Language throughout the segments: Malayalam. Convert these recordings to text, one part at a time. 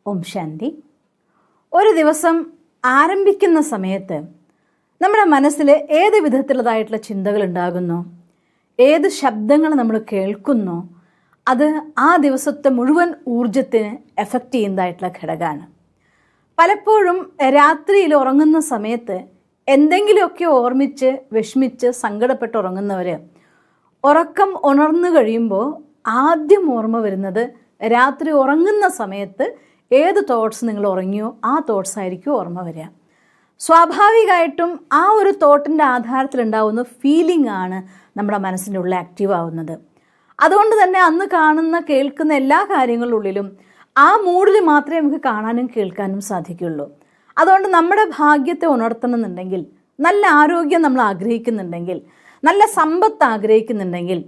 ഓം ശാന്തി. ഒരു ദിവസം ആരംഭിക്കുന്ന സമയത്ത് നമ്മുടെ മനസ്സിൽ ഏത് വിധത്തിലുള്ളതായിട്ടുള്ള ചിന്തകൾ ഉണ്ടാകുന്നു, ഏത് ശബ്ദങ്ങൾ നമ്മൾ കേൾക്കുന്നു, അത് ആ ദിവസത്തെ മുഴുവൻ ഊർജത്തിന് എഫക്റ്റ് ചെയ്യുന്നതായിട്ടുള്ള ഘടകമാണ്. പലപ്പോഴും രാത്രിയിൽ ഉറങ്ങുന്ന സമയത്ത് എന്തെങ്കിലുമൊക്കെ ഓർമ്മിച്ച് വിഷമിച്ച് സങ്കടപ്പെട്ട് ഉറങ്ങുന്നവർ ഉറക്കം ഉണർന്നു കഴിയുമ്പോൾ ആദ്യം ഓർമ്മ വരുന്നത് രാത്രി ഉറങ്ങുന്ന സമയത്ത് ഏത് തോട്ട്സ് നിങ്ങൾ ഉറങ്ങിയോ ആ തോട്ട്സ് ആയിരിക്കും ഓർമ്മ വരിക. സ്വാഭാവികമായിട്ടും ആ ഒരു തോട്ടിൻ്റെ ആധാരത്തിലുണ്ടാവുന്ന ഫീലിംഗ് ആണ് നമ്മുടെ മനസ്സിൻ്റെ ഉള്ളിൽ ആക്റ്റീവ് ആവുന്നത്. അതുകൊണ്ട് തന്നെ അന്ന് കാണുന്ന കേൾക്കുന്ന എല്ലാ കാര്യങ്ങളുള്ളിലും ആ മൂഡിൽ മാത്രമേ നമുക്ക് കാണാനും കേൾക്കാനും സാധിക്കുള്ളൂ. അതുകൊണ്ട് നമ്മുടെ ഭാഗ്യത്തെ ഉണർത്തണമെന്നുണ്ടെങ്കിൽ, നല്ല ആരോഗ്യം നമ്മൾ ആഗ്രഹിക്കുന്നുണ്ടെങ്കിൽ, നല്ല സമ്പത്ത് ആഗ്രഹിക്കുന്നുണ്ടെങ്കിൽ,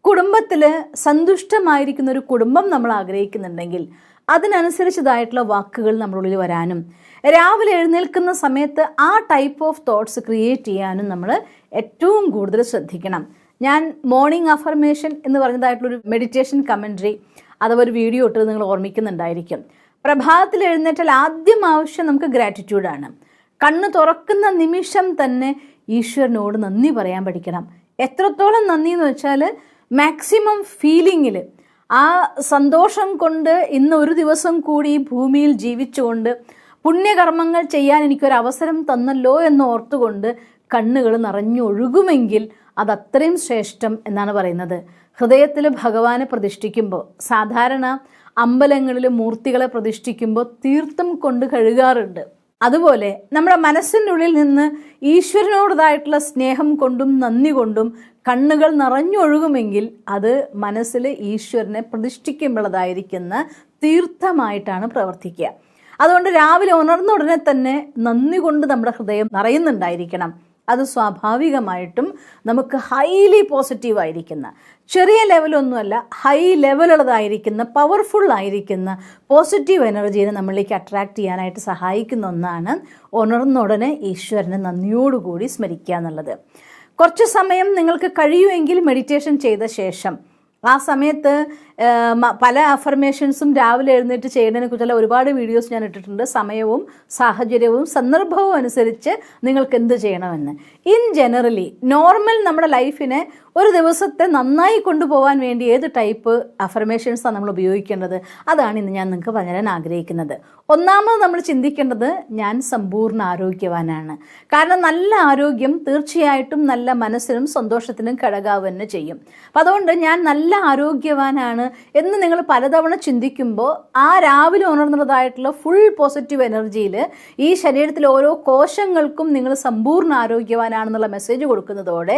കുടുംബത്തിൽ സന്തുഷ്ടമായിരിക്കുന്ന ഒരു കുടുംബം നമ്മൾ ആഗ്രഹിക്കുന്നുണ്ടെങ്കിൽ അതിനനുസരിച്ചതായിട്ടുള്ള വാക്കുകൾ നമ്മളുള്ളിൽ വരാനും രാവിലെ എഴുന്നേൽക്കുന്ന സമയത്ത് ആ ടൈപ്പ് ഓഫ് തോട്ട്സ് ക്രിയേറ്റ് ചെയ്യാനും നമ്മൾ ഏറ്റവും കൂടുതൽ ശ്രദ്ധിക്കണം. ഞാൻ മോർണിംഗ് അഫർമേഷൻ എന്ന് പറഞ്ഞതായിട്ടുള്ളൊരു മെഡിറ്റേഷൻ കമൻട്രി അഥവാ ഒരു വീഡിയോ ഇട്ടത് നിങ്ങൾ ഓർമ്മിക്കുന്നുണ്ടായിരിക്കും. പ്രഭാതത്തിൽ എഴുന്നേറ്റാൽ ആദ്യം ആവശ്യം നമുക്ക് ഗ്രാറ്റിറ്റ്യൂഡാണ്. കണ്ണ് തുറക്കുന്ന നിമിഷം തന്നെ ഈശ്വരനോട് നന്ദി പറയാൻ പഠിക്കണം. എത്രത്തോളം നന്ദി എന്ന് വെച്ചാൽ മാക്സിമം ഫീലിങ്ങിൽ ആ സന്തോഷം കൊണ്ട് ഇന്ന് ഒരു ദിവസം കൂടി ഈ ഭൂമിയിൽ ജീവിച്ചുകൊണ്ട് പുണ്യകർമ്മങ്ങൾ ചെയ്യാൻ എനിക്കൊരവസരം തന്നല്ലോ എന്ന് ഓർത്തുകൊണ്ട് കണ്ണുകൾ നിറഞ്ഞൊഴുകുമെങ്കിൽ അതത്രയും ശ്രേഷ്ഠം എന്നാണ് പറയുന്നത്. ഹൃദയത്തിൽ ഭഗവാനെ പ്രതിഷ്ഠിക്കുമ്പോൾ, സാധാരണ അമ്പലങ്ങളിൽ മൂർത്തികളെ പ്രതിഷ്ഠിക്കുമ്പോൾ തീർത്ഥം കൊണ്ട് കഴുകാറുണ്ട്. അതുപോലെ നമ്മുടെ മനസ്സിൻ്റെ ഉള്ളിൽ നിന്ന് ഈശ്വരനോടതായിട്ടുള്ള സ്നേഹം കൊണ്ടും നന്ദി കൊണ്ടും കണ്ണുകൾ നിറഞ്ഞൊഴുകുമെങ്കിൽ അത് മനസ്സിൽ ഈശ്വരനെ പ്രതിഷ്ഠിക്കുമ്പോഴതായിരിക്കുന്ന തീർത്ഥമായിട്ടാണ് പ്രവർത്തിക്കുക. അതുകൊണ്ട് രാവിലെ ഉണർന്ന ഉടനെ തന്നെ നന്ദി കൊണ്ട് നമ്മുടെ ഹൃദയം നിറയുന്നുണ്ടായിരിക്കണം. അത് സ്വാഭാവികമായിട്ടും നമുക്ക് ഹൈലി പോസിറ്റീവ് ആയിരിക്കുന്ന, ചെറിയ ലെവലൊന്നുമല്ല, ഹൈ ലെവലുള്ളതായിരിക്കുന്ന, പവർഫുൾ ആയിരിക്കുന്ന പോസിറ്റീവ് എനർജീനെ നമ്മളിലേക്ക് അട്രാക്റ്റ് ചെയ്യാനായിട്ട് സഹായിക്കുന്ന ഒന്നാണ് ഉണർന്ന ഉടനെ ഈശ്വരനെ നന്ദിയോടുകൂടി സ്മരിക്കുക എന്നുള്ളത്. കുറച്ച് സമയം നിങ്ങൾക്ക് കഴിയുമെങ്കിൽ മെഡിറ്റേഷൻ ചെയ്ത ശേഷം ആ സമയത്ത് പല അഫർമേഷൻസും രാവിലെ എഴുന്നേറ്റ് ചെയ്യുന്നതിനെ കുറിച്ചുള്ള ഒരുപാട് വീഡിയോസ് ഞാൻ ഇട്ടിട്ടുണ്ട്. സമയവും സാഹചര്യവും സന്ദർഭവും അനുസരിച്ച് നിങ്ങൾക്ക് എന്ത് ചെയ്യണമെന്ന്. ഇൻ ജനറലി നോർമൽ നമ്മുടെ ലൈഫിനെ ഒരു ദിവസത്തെ നന്നായി കൊണ്ടുപോകാൻ വേണ്ടി ഏത് ടൈപ്പ് അഫർമേഷൻസാണ് നമ്മൾ ഉപയോഗിക്കേണ്ടത്, അതാണ് ഇന്ന് ഞാൻ നിങ്ങൾക്ക് പറയാൻ ആഗ്രഹിക്കുന്നത്. ഒന്നാമത് നമ്മൾ ചിന്തിക്കേണ്ടത് ഞാൻ സമ്പൂർണ്ണ ആരോഗ്യവാനാണ്. കാരണം നല്ല ആരോഗ്യം തീർച്ചയായിട്ടും നല്ല മനസ്സിനും സന്തോഷത്തിനും ഘടകാവുക ചെയ്യും. അപ്പം അതുകൊണ്ട് ഞാൻ നല്ല ആരോഗ്യവാനാണ് എന്ന് നിങ്ങൾ പലതവണ ചിന്തിക്കുമ്പോൾ ആ രാവിലെ ഉണർന്നതായിട്ടുള്ള ഫുൾ പോസിറ്റീവ് എനർജിയിൽ ഈ ശരീരത്തിലെ ഓരോ കോശങ്ങൾക്കും നിങ്ങൾ സമ്പൂർണ്ണ ആരോഗ്യവാനാണെന്നുള്ള മെസ്സേജ് കൊടുക്കുന്നതോടെ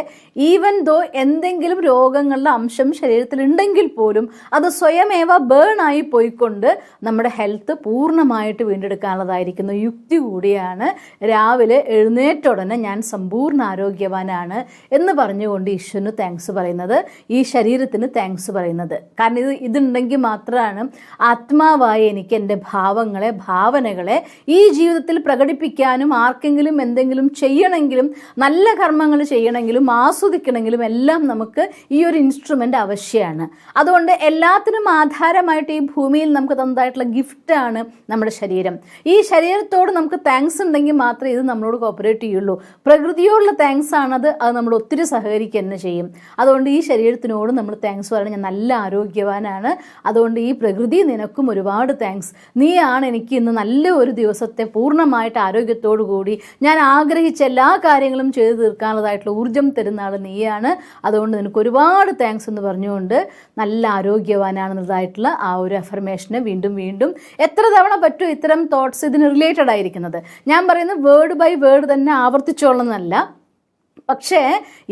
ഈവൻ ദോ എന്തെങ്കിലും രോഗങ്ങളുടെ അംശം ശരീരത്തിലുണ്ടെങ്കിൽ പോലും അത് സ്വയമേവ ബേൺ ആയി പോയിക്കൊണ്ട് നമ്മുടെ ഹെൽത്ത് പൂർണ്ണമായിട്ട് വീണ്ടെടുക്കാനുള്ളതായിരിക്കുന്ന യുക്തി കൂടിയാണ് രാവിലെ എഴുന്നേറ്റ ഉടനെ ഞാൻ സമ്പൂർണ്ണ ആരോഗ്യവാനാണ് എന്ന് പറഞ്ഞുകൊണ്ട് ഈശ്വരന് താങ്ക്സ് പറയുന്നത്, ഈ ശരീരത്തിന് താങ്ക്സ് പറയുന്നത്. കാരണം ഇതുണ്ടെങ്കിൽ മാത്രമാണ് ആത്മാവായി എനിക്ക് എൻ്റെ ഭാവങ്ങളെ, ഭാവനകളെ ഈ ജീവിതത്തിൽ പ്രകടിപ്പിക്കാനും ആർക്കെങ്കിലും എന്തെങ്കിലും ചെയ്യണമെങ്കിലും നല്ല കർമ്മങ്ങൾ ചെയ്യണമെങ്കിലും ആസ്വദിക്കണമെങ്കിലും എല്ലാം നമുക്ക് ഈ ഒരു ഇൻസ്ട്രുമെൻ്റ് ആവശ്യമാണ്. അതുകൊണ്ട് എല്ലാത്തിനും ആധാരമായിട്ട് ഈ ഭൂമിയിൽ നമുക്ക് തന്നതായിട്ടുള്ള ഗിഫ്റ്റാണ് നമ്മുടെ ശരീരം. ഈ ശരീരത്തോട് നമുക്ക് താങ്ക്സ് ഉണ്ടെങ്കിൽ മാത്രമേ ഇത് നമ്മളോട് കോപ്പറേറ്റ് ചെയ്യുള്ളൂ. പ്രകൃതിയോടുള്ള താങ്ക്സ് ആണത്, അത് നമ്മൾ ഒത്തിരി സഹകരിക്കുക തന്നെ ചെയ്യും. അതുകൊണ്ട് ഈ ശരീരത്തിനോട് നമ്മൾ താങ്ക്സ് പറയണം. ഞാൻ നല്ല ആരോഗ്യവാനാണ്, അതുകൊണ്ട് ഈ പ്രകൃതി നിനക്കും ഒരുപാട് താങ്ക്സ്. നീയാണ് എനിക്ക് ഇന്ന് നല്ല ഒരു ദിവസത്തെ പൂർണ്ണമായിട്ട് ആരോഗ്യത്തോടു കൂടി ഞാൻ ആഗ്രഹിച്ച എല്ലാ കാര്യങ്ങളും ചെയ്തു തീർക്കാനുള്ളതായിട്ടുള്ള ഊർജ്ജം തരുന്ന ആൾ നീയാണ്. അതുകൊണ്ട് നിനക്ക് ഒരുപാട് താങ്ക്സ് എന്ന് പറഞ്ഞുകൊണ്ട് നല്ല ആരോഗ്യവാനാണെന്നതായിട്ടുള്ള ആ ഒരു അഫർമേഷനെ വീണ്ടും വീണ്ടും എത്ര തവണ പറ്റും ഇത്തരം തോട്ട്സ് ഇതിന് റിലേറ്റഡ് ആയിരിക്കുന്നത്. ഞാൻ പറയുന്നത് വേർഡ് ബൈ വേർഡ് തന്നെ ആവർത്തിച്ചോളണമെന്നല്ല, പക്ഷേ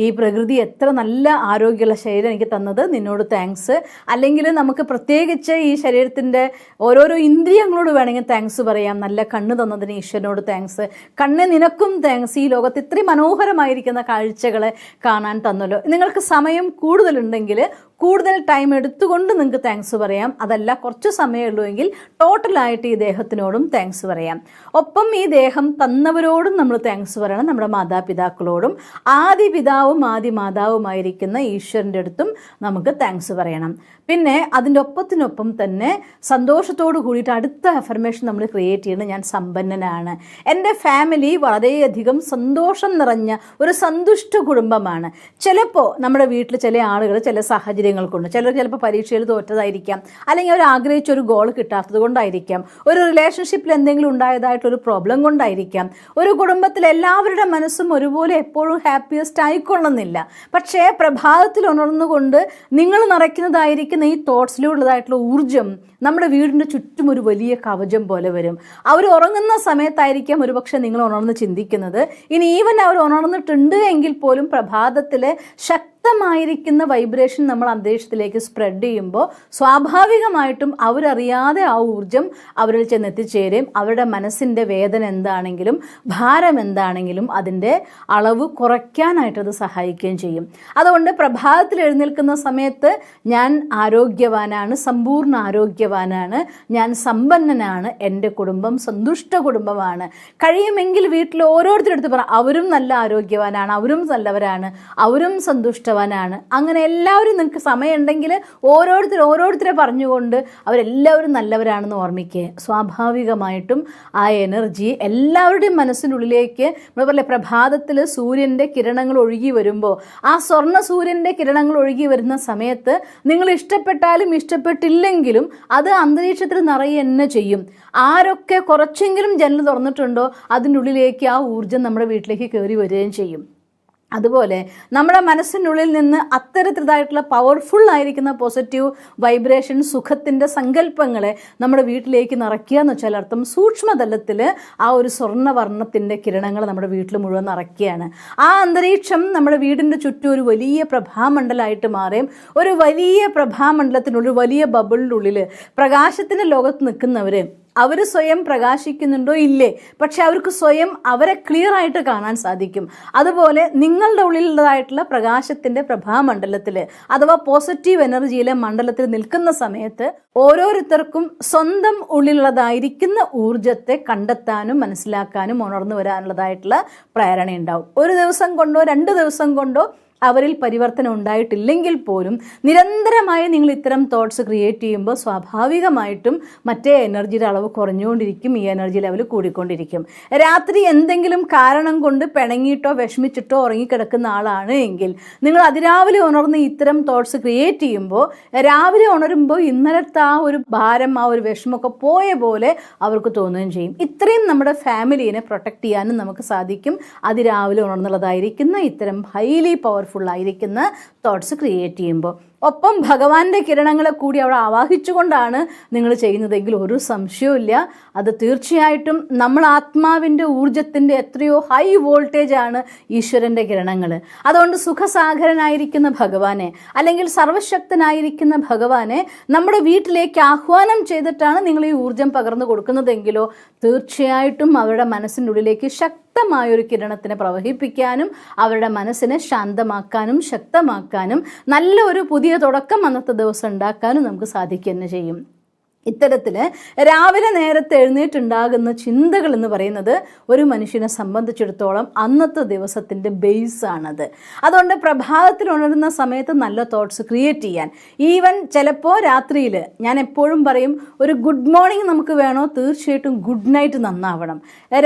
ഈ പ്രകൃതി എത്ര നല്ല ആരോഗ്യമുള്ള ശരീരം എനിക്ക് തന്നത്, നിന്നോട് താങ്ക്സ്. അല്ലെങ്കിൽ നമുക്ക് പ്രത്യേകിച്ച് ഈ ശരീരത്തിൻ്റെ ഓരോരോ ഇന്ദ്രിയങ്ങളോട് വേണമെങ്കിൽ താങ്ക്സ് പറയാം. നല്ല കണ്ണ് തന്നതിന് ഈശ്വരനോട് താങ്ക്സ്. കണ്ണ് നിനക്കും താങ്ക്സ്, ഈ ലോകത്ത് ഇത്രയും മനോഹരമായിരിക്കുന്ന കാഴ്ചകളെ കാണാൻ തന്നല്ലോ. നിങ്ങൾക്ക് സമയം കൂടുതലുണ്ടെങ്കിൽ കൂടുതൽ ടൈം എടുത്തുകൊണ്ട് നിങ്ങൾക്ക് താങ്ക്സ് പറയാം. അതല്ല കുറച്ച് സമയമേ എങ്കിൽ ടോട്ടലായിട്ട് ഈ ദേഹത്തിനോടും താങ്ക്സ് പറയാം. ഒപ്പം ഈ ദേഹം തന്നവരോടും നമ്മൾ താങ്ക്സ് പറയണം, നമ്മുടെ മാതാപിതാക്കളോടും. ആദി പിതാവും ആദി മാതാവുമായിരിക്കുന്ന ഈശ്വരൻ്റെ അടുത്തും നമുക്ക് താങ്ക്സ് പറയണം. പിന്നെ അതിൻ്റെ ഒപ്പത്തിനൊപ്പം തന്നെ സന്തോഷത്തോട് കൂടിയിട്ട് അടുത്ത അഫർമേഷൻ നമ്മൾ ക്രിയേറ്റ് ചെയ്യുന്നത് ഞാൻ സമ്പന്നനാണ്. എൻ്റെ ഫാമിലി വളരെയധികം സന്തോഷം നിറഞ്ഞ ഒരു സന്തുഷ്ട കുടുംബമാണ്. ചിലപ്പോൾ നമ്മുടെ വീട്ടിൽ ചില ആളുകൾ ചില സാഹചര്യങ്ങൾ കൊണ്ട്, ചിലപ്പോൾ പരീക്ഷയിൽ തോറ്റതായിരിക്കാം, അല്ലെങ്കിൽ അവർ ആഗ്രഹിച്ച ഒരു ഗോൾ കിട്ടാത്തത് കൊണ്ടായിരിക്കാം, ഒരു റിലേഷൻഷിപ്പിൽ എന്തെങ്കിലും ഉണ്ടായതായിട്ടൊരു പ്രോബ്ലം കൊണ്ടായിരിക്കാം. ഒരു കുടുംബത്തിൽ എല്ലാവരുടെ മനസ്സും ഒരുപോലെ എപ്പോഴും ഹാപ്പിയസ്റ്റ് ആയിക്കൊള്ളുന്നില്ല. പക്ഷേ പ്രഭാതത്തിൽ ഉണർന്നുകൊണ്ട് നിങ്ങൾ നിറയ്ക്കുന്നതായിരിക്കും ഈ തോട്ട്സിലുള്ളതായിട്ടുള്ള ഊർജ്ജം നമ്മുടെ വീടിൻ്റെ ചുറ്റും ഒരു വലിയ കവചം പോലെ വരും. അവർ ഉറങ്ങുന്ന സമയത്തായിരിക്കാം ഒരുപക്ഷെ നിങ്ങൾ ഉണർന്ന് ചിന്തിക്കുന്നത്. ഇനി ഈവൻ അവർ ഉണർന്നിട്ടുണ്ട് എങ്കിൽ പോലും പ്രഭാതത്തിലെ ശക്തമായിരിക്കുന്ന വൈബ്രേഷൻ നമ്മൾ അന്തരീക്ഷത്തിലേക്ക് സ്പ്രെഡ് ചെയ്യുമ്പോൾ സ്വാഭാവികമായിട്ടും അവരറിയാതെ ആ ഊർജ്ജം അവരിൽ ചെന്നെത്തിച്ചേരും. അവരുടെ മനസ്സിൻ്റെ വേദന എന്താണെങ്കിലും ഭാരം എന്താണെങ്കിലും അതിൻ്റെ അളവ് കുറയ്ക്കാനായിട്ടത് സഹായിക്കുകയും ചെയ്യും. അതുകൊണ്ട് പ്രഭാതത്തിൽ എഴുന്നേൽക്കുന്ന സമയത്ത് ഞാൻ ആരോഗ്യവാനാണ്, സമ്പൂർണ്ണ ആരോഗ്യവാനാണ്, ഞാൻ സമ്പന്നനാണ്, എൻ്റെ കുടുംബം സന്തുഷ്ട കുടുംബമാണ്. കഴിയുമെങ്കിൽ വീട്ടിൽ ഓരോരുത്തരുടെ പറ അവരും നല്ല ആരോഗ്യവാനാണ്, അവരും നല്ലവരാണ്, അവരും സന്തുഷ്ടവാനാണ്. അങ്ങനെ എല്ലാവരും നിങ്ങൾക്ക് സമയമുണ്ടെങ്കിൽ ഓരോരുത്തരെ പറഞ്ഞുകൊണ്ട് അവരെല്ലാവരും നല്ലവരാണെന്ന് ഓർമ്മിക്കുക. സ്വാഭാവികമായിട്ടും ആ എനർജി എല്ലാവരുടെയും മനസ്സിനുള്ളിലേക്ക് നമ്മൾ പറയില്ലേ, പ്രഭാതത്തിൽ സൂര്യൻ്റെ കിരണങ്ങൾ ഒഴുകി വരുമ്പോൾ ആ സ്വർണ്ണ സൂര്യൻ്റെ കിരണങ്ങൾ ഒഴുകി വരുന്ന സമയത്ത് നിങ്ങൾ ഇഷ്ടപ്പെട്ടാലും ഇഷ്ടപ്പെട്ടില്ലെങ്കിലും അത് അന്തരീക്ഷത്തിൽ നിറയെ തന്നെ ചെയ്യും. ആരൊക്കെ കുറച്ചെങ്കിലും ജനൽ തുറന്നിട്ടുണ്ടോ അതിൻ്റെ ഉള്ളിലേക്ക് ആ ഊർജ്ജം നമ്മുടെ വീട്ടിലേക്ക് കയറി വരികയും ചെയ്യും. അതുപോലെ നമ്മുടെ മനസ്സിനുള്ളിൽ നിന്ന് അത്തരത്തിലായിട്ടുള്ള പവർഫുൾ ആയിരിക്കുന്ന പോസിറ്റീവ് വൈബ്രേഷൻ, സുഖത്തിൻ്റെ സങ്കല്പങ്ങളെ നമ്മുടെ വീട്ടിലേക്ക് നിറയ്ക്കുക എന്ന് വെച്ചാൽ അർത്ഥം സൂക്ഷ്മതലത്തിൽ ആ ഒരു സ്വർണ്ണവർണ്ണത്തിൻ്റെ കിരണങ്ങൾ നമ്മുടെ വീട്ടിൽ മുഴുവൻ നിറയ്ക്കുകയാണ്. ആ അന്തരീക്ഷം നമ്മുടെ വീടിൻ്റെ ചുറ്റും ഒരു വലിയ പ്രഭാമണ്ഡലമായിട്ട് മാറുകയും ഒരു വലിയ പ്രഭാമണ്ഡലത്തിനുള്ളിൽ വലിയ ബബിളിനുള്ളിൽ പ്രകാശത്തിൻ്റെ ലോകത്ത് നിൽക്കുന്നവർ അവർ സ്വയം പ്രകാശിക്കുന്നുണ്ടോ ഇല്ലേ, പക്ഷെ അവർക്ക് സ്വയം അവരെ ക്ലിയർ ആയിട്ട് കാണാൻ സാധിക്കും. അതുപോലെ നിങ്ങളുടെ ഉള്ളിലുള്ളതായിട്ടുള്ള പ്രകാശത്തിൻ്റെ പ്രഭാമണ്ഡലത്തിൽ അഥവാ പോസിറ്റീവ് എനർജിയിലെ മണ്ഡലത്തിൽ നിൽക്കുന്ന സമയത്ത് ഓരോരുത്തർക്കും സ്വന്തം ഉള്ളിലുള്ളതായിരിക്കുന്ന ഊർജത്തെ കണ്ടെത്താനും മനസ്സിലാക്കാനും ഉണർന്നു വരാനുള്ളതായിട്ടുള്ള പ്രേരണയുണ്ടാവും. ഒരു ദിവസം കൊണ്ടോ 2 ദിവസം കൊണ്ടോ അവരിൽ പരിവർത്തനം ഉണ്ടായിട്ടില്ലെങ്കിൽ പോലും നിരന്തരമായി നിങ്ങൾ ഇത്തരം തോട്ട്സ് ക്രിയേറ്റ് ചെയ്യുമ്പോൾ സ്വാഭാവികമായിട്ടും മറ്റേ എനർജിയുടെ അളവ് കുറഞ്ഞുകൊണ്ടിരിക്കും, ഈ എനർജി ലെവൽ കൂടിക്കൊണ്ടിരിക്കും. രാത്രി എന്തെങ്കിലും കാരണം കൊണ്ട് പിണങ്ങിയിട്ടോ വിഷമിച്ചിട്ടോ ഉറങ്ങിക്കിടക്കുന്ന ആളാണ് എങ്കിൽ നിങ്ങൾ അതിരാവിലെ ഉണർന്ന് ഇത്തരം തോട്ട്സ് ക്രിയേറ്റ് ചെയ്യുമ്പോൾ രാവിലെ ഉണരുമ്പോൾ ഇന്നലത്തെ ആ ഒരു ഭാരം, ആ ഒരു വിഷമമൊക്കെ പോയ പോലെ അവർക്ക് തോന്നുകയും ചെയ്യും. ഇത്രയും നമ്മുടെ ഫാമിലീനെ പ്രൊട്ടക്റ്റ് ചെയ്യാനും നമുക്ക് സാധിക്കും അതിരാവിലെ ഉണർന്നുള്ളതായിരിക്കുന്ന ഇത്തരം ഹൈലി പവർഫുൾ ആയിരിക്കുന്ന തോട്ട്സ് ക്രിയേറ്റ് ചെയ്യുമ്പോൾ. ഒപ്പം ഭഗവാന്റെ കിരണങ്ങളെ കൂടി അവിടെ ആവാഹിച്ചുകൊണ്ടാണ് നിങ്ങൾ ചെയ്യുന്നതെങ്കിൽ ഒരു സംശയവുമില്ല, അത് തീർച്ചയായിട്ടും നമ്മൾ ആത്മാവിൻ്റെ ഊർജത്തിൻ്റെ എത്രയോ ഹൈ വോൾട്ടേജ് ആണ് ഈശ്വരൻ്റെ കിരണങ്ങൾ. അതുകൊണ്ട് സുഖസാഗരനായിരിക്കുന്ന ഭഗവാനെ അല്ലെങ്കിൽ സർവശക്തനായിരിക്കുന്ന ഭഗവാനെ നമ്മുടെ വീട്ടിലേക്ക് ആഹ്വാനം ചെയ്തിട്ടാണ് നിങ്ങൾ ഈ ഊർജം പകർന്നു കൊടുക്കുന്നതെങ്കിലോ തീർച്ചയായിട്ടും അവരുടെ മനസ്സിൻ്റെ ഉള്ളിലേക്ക് ശക്തമായൊരു കിരണത്തിനെ പ്രവഹിപ്പിക്കാനും അവരുടെ മനസ്സിനെ ശാന്തമാക്കാനും ശക്തമാക്കാനും നല്ല ഒരു പുതിയ തുടക്കം അന്നത്തെ ദിവസം ഉണ്ടാക്കാനും നമുക്ക് സാധിക്കുക തന്നെ ചെയ്യും. ഇത്തരത്തിൽ രാവിലെ നേരത്തെ എഴുന്നേറ്റുണ്ടാകുന്ന ചിന്തകൾ എന്ന് പറയുന്നത് ഒരു മനുഷ്യനെ സംബന്ധിച്ചിടത്തോളം അന്നത്തെ ദിവസത്തിൻ്റെ ബേസാണത്. അതുകൊണ്ട് പ്രഭാതത്തിൽ ഉണരുന്ന സമയത്ത് നല്ല തോട്ട്സ് ക്രിയേറ്റ് ചെയ്യാൻ, ഈവൻ ചിലപ്പോൾ രാത്രിയിൽ ഞാൻ എപ്പോഴും പറയും ഒരു ഗുഡ് മോർണിംഗ് നമുക്ക് വേണോ, തീർച്ചയായിട്ടും ഗുഡ് നൈറ്റ് നന്നാവണം.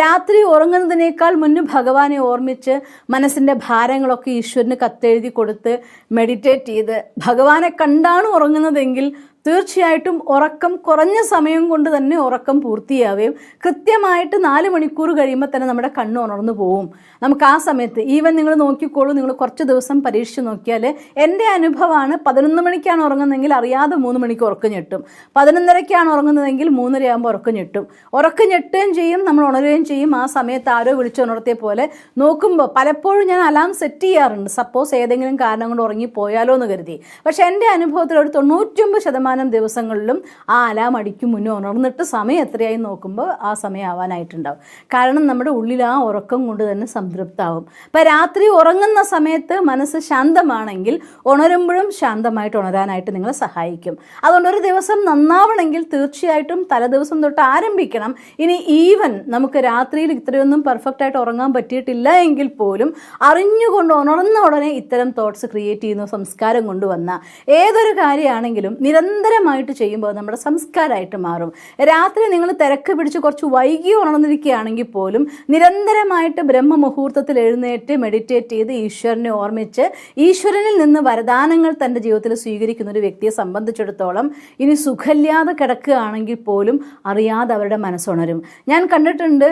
രാത്രി ഉറങ്ങുന്നതിനേക്കാൾ മുന്നേ ഭഗവാനെ ഓർമ്മിച്ച് മനസ്സിൻ്റെ ഭാരങ്ങളൊക്കെ ഈശ്വരന് കത്തെഴുതി കൊടുത്ത് മെഡിറ്റേറ്റ് ചെയ്ത് ഭഗവാനെ കണ്ടാണ് ഉറങ്ങുന്നതെങ്കിൽ തീർച്ചയായിട്ടും ഉറക്കം കുറഞ്ഞ സമയം കൊണ്ട് തന്നെ ഉറക്കം പൂർത്തിയാവുകയും കൃത്യമായിട്ട് 4 മണിക്കൂർ കഴിയുമ്പോൾ തന്നെ നമ്മുടെ കണ്ണ് ഉണർന്നു പോവും. നമുക്ക് ആ സമയത്ത് ഈവൻ നിങ്ങൾ നോക്കിക്കോളൂ, നിങ്ങൾ കുറച്ച് ദിവസം പരീക്ഷിച്ച് നോക്കിയാൽ എൻ്റെ അനുഭവമാണ് 11 മണിക്കാണ് ഉറങ്ങുന്നതെങ്കിൽ അറിയാതെ 3 മണിക്ക് ഉറക്കം ഞെട്ടും, 11:30ക്കാണ് ഉറങ്ങുന്നതെങ്കിൽ 3:30 ആകുമ്പോൾ ഉറക്കം ഞെട്ടും. ഉറക്കം ഞെട്ടുകയും ചെയ്യും, നമ്മൾ ഉണരുകയും ചെയ്യും. ആ സമയത്ത് ആരോ വിളിച്ചുണർത്തിയ പോലെ നോക്കുമ്പോൾ പലപ്പോഴും ഞാൻ അലാം സെറ്റ് ചെയ്യാറുണ്ട്, സപ്പോസ് ഏതെങ്കിലും കാരണം കൊണ്ട് ഉറങ്ങിപ്പോയാലോ എന്ന് കരുതി. പക്ഷേ എൻ്റെ അനുഭവത്തിൽ ഒരു 99% 90% ദിവസങ്ങളിലും ആ അലാം അടിക്കും മുന്നേ ഉണർന്നിട്ട് സമയം എത്രയായി നോക്കുമ്പോൾ ആ സമയം ആവാനായിട്ടുണ്ടാവും. കാരണം നമ്മുടെ ഉള്ളിൽ ആ ഉറക്കം കൊണ്ട് തന്നെ സംതൃപ്താവും. അപ്പം രാത്രി ഉറങ്ങുന്ന സമയത്ത് മനസ്സ് ശാന്തമാണെങ്കിൽ ഉണരുമ്പോഴും ശാന്തമായിട്ട് ഉണരാനായിട്ട് നിങ്ങളെ സഹായിക്കും. അതുകൊണ്ട് ഒരു ദിവസം നന്നാവണമെങ്കിൽ തീർച്ചയായിട്ടും തലേദിവസം തൊട്ട് ആരംഭിക്കണം. ഇനി ഈവൻ നമുക്ക് രാത്രിയിൽ ഇത്രയൊന്നും പെർഫെക്റ്റായിട്ട് ഉറങ്ങാൻ പറ്റിയിട്ടില്ല എങ്കിൽ പോലും അറിഞ്ഞുകൊണ്ട് ഉണർന്ന ഉടനെ ഇത്തരം തോട്ട്സ് ക്രിയേറ്റ് ചെയ്യുന്ന സംസ്കാരം കൊണ്ടുവന്ന ഏതൊരു കാര്യമാണെങ്കിലും നിരന്തരമായിട്ട് ചെയ്യുമ്പോൾ നമ്മുടെ സംസ്കാരമായിട്ട് മാറും. രാത്രി നിങ്ങൾ തിരക്ക് പിടിച്ച് കുറച്ച് വൈകി ഉണർന്നിരിക്കുകയാണെങ്കിൽ പോലും നിരന്തരമായിട്ട് ബ്രഹ്മമുഹൂർത്തത്തിൽ എഴുന്നേറ്റ് മെഡിറ്റേറ്റ് ചെയ്ത് ഈശ്വരനെ ഓർമ്മിച്ച് ഈശ്വരനിൽ നിന്ന് വരദാനങ്ങൾ തൻ്റെ ജീവിതത്തിൽ സ്വീകരിക്കുന്ന ഒരു വ്യക്തിയെ സംബന്ധിച്ചിടത്തോളം ഇനി സുഖമില്ലാതെ കിടക്കുകയാണെങ്കിൽ പോലും അറിയാതെ അവരുടെ മനസ്സുണരും. ഞാൻ കണ്ടിട്ടുണ്ട്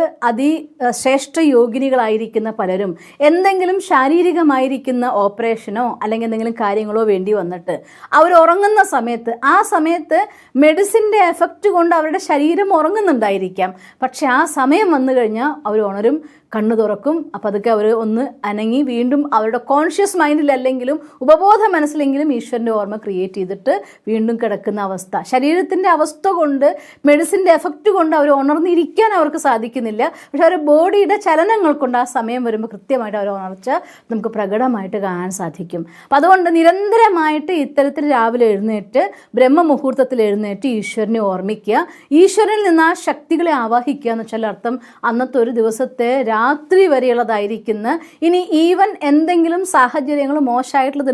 ശ്രേഷ്ഠ യോഗിനികളായിരിക്കുന്ന പലരും എന്തെങ്കിലും ശാരീരികമായിരിക്കുന്ന ഓപ്പറേഷനോ അല്ലെങ്കിൽ എന്തെങ്കിലും കാര്യങ്ങളോ വേണ്ടി വന്നിട്ട് അവർ ഉറങ്ങുന്ന സമയത്ത് ആ സമയത്ത് മെഡിസിൻ്റെ എഫക്റ്റ് കൊണ്ട് അവരുടെ ശരീരം ഉറങ്ങുന്നുണ്ടായിരിക്കാം. പക്ഷെ ആ സമയം വന്നു കഴിഞ്ഞാൽ അവർ ഉണരും, കണ്ണു തുറക്കും. അപ്പോൾ അതൊക്കെ അവർ ഒന്ന് അനങ്ങി വീണ്ടും അവരുടെ കോൺഷ്യസ് മൈൻഡിലല്ലെങ്കിലും ഉപബോധ മനസ്സിലെങ്കിലും ഈശ്വരൻ്റെ ഓർമ്മ ക്രിയേറ്റ് ചെയ്തിട്ട് വീണ്ടും കിടക്കുന്ന അവസ്ഥ. ശരീരത്തിൻ്റെ അവസ്ഥ കൊണ്ട് മെഡിസിൻ്റെ എഫക്റ്റ് കൊണ്ട് അവർ ഉണർന്നിരിക്കാൻ അവർക്ക് സാധിക്കുന്നില്ല. പക്ഷെ അവരുടെ ബോഡിയുടെ ചലനങ്ങൾ കൊണ്ട് ആ സമയം വരുമ്പോൾ കൃത്യമായിട്ട് അവർ ഉണർച്ച നമുക്ക് പ്രകടമായിട്ട് കാണാൻ സാധിക്കും. അപ്പം അതുകൊണ്ട് നിരന്തരമായിട്ട് ഇത്തരത്തിൽ രാവിലെ എഴുന്നേറ്റ് ബ്രഹ്മമുഹൂർത്തത്തിൽ എഴുന്നേറ്റ് ഈശ്വരനെ ഓർമ്മിക്കുക. ഈശ്വരനിൽ നിന്ന് ആ ശക്തികളെ ആവാഹിക്കുക എന്ന് വെച്ചാൽ അർത്ഥം അന്നത്തെ ഒരു ദിവസത്തെ രാത്രി വരെയുള്ളതായിരിക്കുന്ന ഇനി ഈവൻ എന്തെങ്കിലും സാഹചര്യങ്ങൾ മോശമായിട്ടുള്ളത്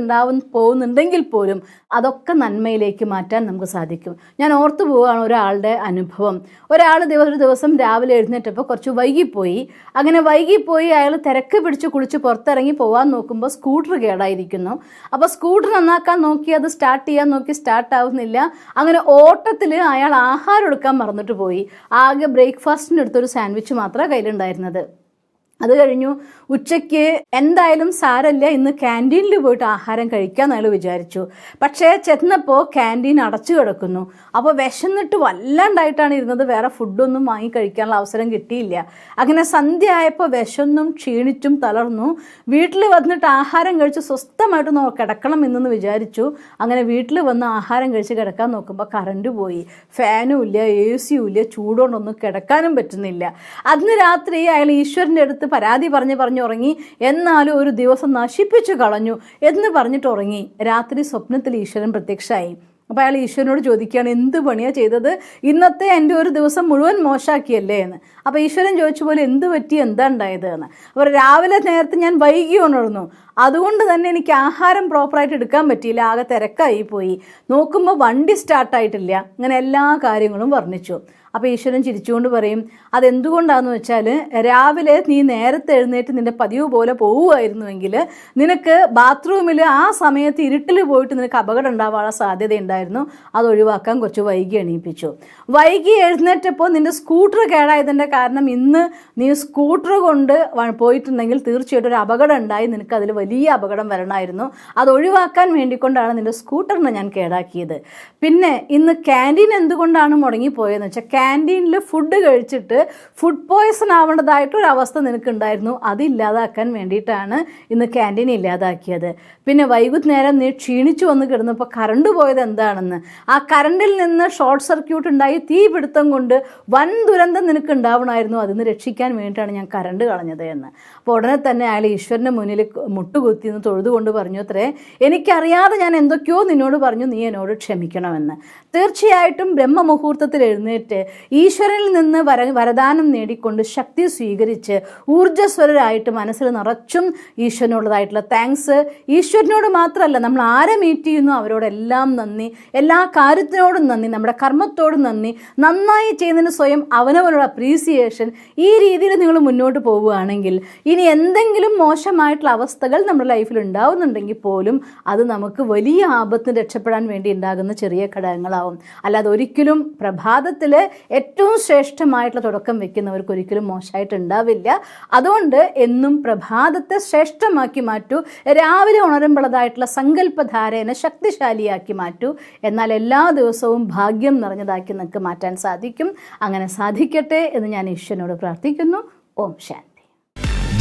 പോകുന്നുണ്ടെങ്കിൽ പോലും അതൊക്കെ നന്മയിലേക്ക് മാറ്റാൻ നമുക്ക് സാധിക്കും. ഞാൻ ഓർത്തു പോവുകയാണ് ഒരാളുടെ അനുഭവം. ഒരു ദിവസം രാവിലെ എഴുന്നേറ്റപ്പോൾ കുറച്ച് വൈകിപ്പോയി. അങ്ങനെ വൈകിപ്പോയി അയാൾ തിരക്ക് പിടിച്ച് കുളിച്ച് പുറത്തിറങ്ങി പോകാൻ നോക്കുമ്പോൾ സ്കൂട്ടർ കേടായിരിക്കുന്നു. അപ്പോൾ സ്കൂട്ടർ നന്നാക്കാൻ നോക്കി, അത് സ്റ്റാർട്ട് ചെയ്യാൻ നോക്കി, സ്റ്റാർട്ട് ആവുന്നില്ല. അങ്ങനെ ഓട്ടത്തിൽ അയാൾ ആഹാരം എടുക്കാൻ മറന്നിട്ട് പോയി. ആകെ ബ്രേക്ക്ഫാസ്റ്റിന് എടുത്തൊരു സാൻഡ്വിച്ച് മാത്രമേ കയ്യിലുണ്ടായിരുന്നത്. അത് കഴിഞ്ഞു ഉച്ചയ്ക്ക് എന്തായാലും സാരമില്ല, ഇന്ന് ക്യാൻറ്റീനിൽ പോയിട്ട് ആഹാരം കഴിക്കാമെന്ന് അയാൾ വിചാരിച്ചു. പക്ഷേ ചെന്നപ്പോൾ ക്യാൻറ്റീൻ അടച്ചു കിടക്കുന്നു. അപ്പോൾ വിശന്നിട്ട് വല്ലാണ്ടായിട്ടാണ് ഇരുന്നത്. വേറെ ഫുഡൊന്നും വാങ്ങി കഴിക്കാനുള്ള അവസരം കിട്ടിയില്ല. അങ്ങനെ സന്ധ്യ ആയപ്പോൾ വിശന്നും ക്ഷീണിച്ചും തളർന്നു. വീട്ടിൽ വന്നിട്ട് ആഹാരം കഴിച്ച് സ്വസ്ഥമായിട്ട് കിടക്കണം എന്നെന്ന് വിചാരിച്ചു. അങ്ങനെ വീട്ടിൽ വന്ന് ആഹാരം കഴിച്ച് കിടക്കാൻ നോക്കുമ്പോൾ കറണ്ട് പോയി. ഫാനും ഇല്ല, AC-യും ഇല്ല, ചൂടുകൊണ്ടൊന്നും കിടക്കാനും പറ്റുന്നില്ല. അന്ന് രാത്രി അയാൾ ഈശ്വരൻ്റെ അടുത്ത് പരാതി പറഞ്ഞുറങ്ങി. എന്നാലും ഒരു ദിവസം നശിപ്പിച്ചു കളഞ്ഞു എന്ന് പറഞ്ഞിട്ട് ഉറങ്ങി. രാത്രി സ്വപ്നത്തിൽ ഈശ്വരൻ പ്രത്യക്ഷമായി. അപ്പോൾ അയാൾ ഈശ്വരനോട് ചോദിക്കുകയാണ്, എന്ത് പണിയാണ് ചെയ്തത്? ഇന്നത്തെ എൻ്റെ ഒരു ദിവസം മുഴുവൻ മോശമാക്കിയല്ലേ എന്ന്. അപ്പോൾ ഈശ്വരൻ ചോദിച്ച പോലെ എന്ത് പറ്റി, എന്താ ഉണ്ടായത് എന്ന്. അപ്പോൾ രാവിലെ നേരത്തെ ഞാൻ വൈകി ഉണർന്നു, അതുകൊണ്ട് തന്നെ എനിക്ക് ആഹാരം പ്രോപ്പറായിട്ട് എടുക്കാൻ പറ്റിയില്ല, ആകെ തിരക്കായി പോയി. നോക്കുമ്പോൾ വണ്ടി സ്റ്റാർട്ടായിട്ടില്ല. അങ്ങനെ എല്ലാ കാര്യങ്ങളും വർണ്ണിച്ചു. അപ്പോൾ ഈശ്വരൻ ചിരിച്ചുകൊണ്ട് പറയും, അതെന്തുകൊണ്ടാണെന്ന് വെച്ചാൽ രാവിലെ നീ നേരത്തെ എഴുന്നേറ്റ് നിൻ്റെ പതിവ് പോലെ പോവുമായിരുന്നുവെങ്കിൽ നിനക്ക് ബാത്റൂമിൽ ആ സമയത്ത് ഇരുട്ടിൽ പോയിട്ട് നിനക്ക് അപകടം ഉണ്ടാവാനുള്ള സാധ്യതയുണ്ടായിരുന്നു. അത് ഒഴിവാക്കാൻ കുറച്ച് വൈകി എണീപ്പിച്ചു. വൈകി എഴുന്നേറ്റപ്പോൾ നിൻ്റെ സ്കൂട്ടർ കേടായതിൻ്റെ കാരണം ഇന്ന് നീ സ്കൂട്ടർ കൊണ്ട് പോയിട്ടുണ്ടെങ്കിൽ തീർച്ചയായിട്ടും ഒരു അപകടം ഉണ്ടായി, നിനക്ക് അതിൽ വലിയ അപകടം വരണമായിരുന്നു. അത് ഒഴിവാക്കാൻ വേണ്ടിക്കൊണ്ടാണ് നിൻ്റെ സ്കൂട്ടറിനെ ഞാൻ കേടാക്കിയത്. പിന്നെ ഇന്ന് ക്യാൻറ്റീൻ എന്തുകൊണ്ടാണ് മുടങ്ങിപ്പോയതെന്ന് വെച്ചാൽ ക്യാൻറ്റീനിൽ ഫുഡ് കഴിച്ചിട്ട് ഫുഡ് പോയ്സൺ ആവേണ്ടതായിട്ടൊരവസ്ഥ നിനക്കുണ്ടായിരുന്നു. അതില്ലാതാക്കാൻ വേണ്ടിയിട്ടാണ് ഇന്ന് ക്യാൻറ്റീൻ ഇല്ലാതാക്കിയത്. പിന്നെ വൈകുന്നേരം നീ ക്ഷീണിച്ചു വന്ന് കിടന്നപ്പോൾ കറണ്ട് പോയത് എന്താണെന്ന്, ആ കറണ്ടിൽ നിന്ന് ഷോർട്ട് സർക്യൂട്ട് ഉണ്ടായി തീപിടുത്തം കൊണ്ട് വൻ ദുരന്തം നിനക്ക് ഉണ്ടാവണമായിരുന്നു, അതിന് രക്ഷിക്കാൻ വേണ്ടിയിട്ടാണ് ഞാൻ കറണ്ട് കളഞ്ഞത് എന്ന്. അപ്പോൾ ഉടനെ തന്നെ അയാൾ ഈശ്വരൻ്റെ മുന്നിൽ മുട്ടുകുത്തി എന്ന് തൊഴുതുകൊണ്ട് പറഞ്ഞു, അത്രേ എനിക്കറിയാതെ ഞാൻ എന്തൊക്കെയോ നിന്നോട് പറഞ്ഞു, നീ എന്നോട് ക്ഷമിക്കണമെന്ന്. തീർച്ചയായിട്ടും ബ്രഹ്മമുഹൂർത്തത്തിൽ എഴുന്നേറ്റ് ഈശ്വരനിൽ നിന്ന് വരദാനം നേടിക്കൊണ്ട് ശക്തി സ്വീകരിച്ച് ഊർജ്ജസ്വരരായിട്ട് മനസ്സിൽ നിറച്ചും ഈശ്വരനുള്ളതായിട്ടുള്ള താങ്ക്സ്. ഈശ്വരനോട് മാത്രമല്ല, നമ്മൾ ആരെ മീറ്റ് ചെയ്യുന്നു അവരോടെല്ലാം നന്ദി, എല്ലാ കാര്യത്തിനോടും നന്ദി, നമ്മുടെ കർമ്മത്തോടും നന്ദി, നന്നായി ചെയ്യുന്നതിന് സ്വയം അവനവനോട് അപ്രീസിയേഷൻ. ഈ രീതിയിൽ നിങ്ങൾ മുന്നോട്ട് പോവുകയാണെങ്കിൽ ഇനി എന്തെങ്കിലും മോശമായിട്ടുള്ള അവസ്ഥകൾ നമ്മുടെ ലൈഫിൽ ഉണ്ടാവുന്നുണ്ടെങ്കിൽ പോലും അത് നമുക്ക് വലിയ ആപത്തിന് രക്ഷപ്പെടാൻ വേണ്ടി ഉണ്ടാകുന്ന ചെറിയ ഘടകങ്ങളാവും. അല്ലാതെ ഒരിക്കലും പ്രഭാതത്തിൽ ഏറ്റവും ശ്രേഷ്ഠമായിട്ടുള്ള തുടക്കം വെക്കുന്നവർക്ക് ഒരിക്കലും മോശമായിട്ടുണ്ടാവില്ല. അതുകൊണ്ട് എന്നും പ്രഭാതത്തെ ശ്രേഷ്ഠമാക്കി മാറ്റൂ. രാവിലെ ഉണരുമ്പോഴതായിട്ടുള്ള സങ്കല്പധാരേനെ ശക്തിശാലിയാക്കി മാറ്റൂ. എന്നാൽ എല്ലാ ദിവസവും ഭാഗ്യം നിറഞ്ഞതാക്കി നിങ്ങൾക്ക് മാറ്റാൻ സാധിക്കും. അങ്ങനെ സാധിക്കട്ടെ എന്ന് ഞാൻ ഈശ്വരനോട് പ്രാർത്ഥിക്കുന്നു. ഓം ശാന്തി.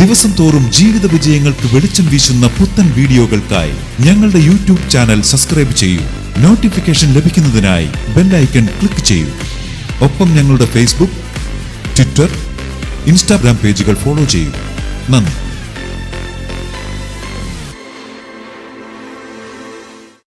ദിവസം തോറും ജീവിത വിജയങ്ങൾക്ക് വെളിച്ചം വീശുന്ന പുത്തൻ വീഡിയോകൾക്കായി ഞങ്ങളുടെ യൂട്യൂബ് ചാനൽ സബ്സ്ക്രൈബ് ചെയ്യൂ. നോട്ടിഫിക്കേഷൻ ലഭിക്കുന്നതിനായി ബെൽ ഐക്കൺ ക്ലിക്ക് ചെയ്യൂ. ഒപ്പം ഞങ്ങളുടെ ഫേസ്ബുക്ക്, ട്വിറ്റർ, ഇൻസ്റ്റാഗ്രാം പേജുകൾ ഫോളോ ചെയ്യൂ. നന്ദി.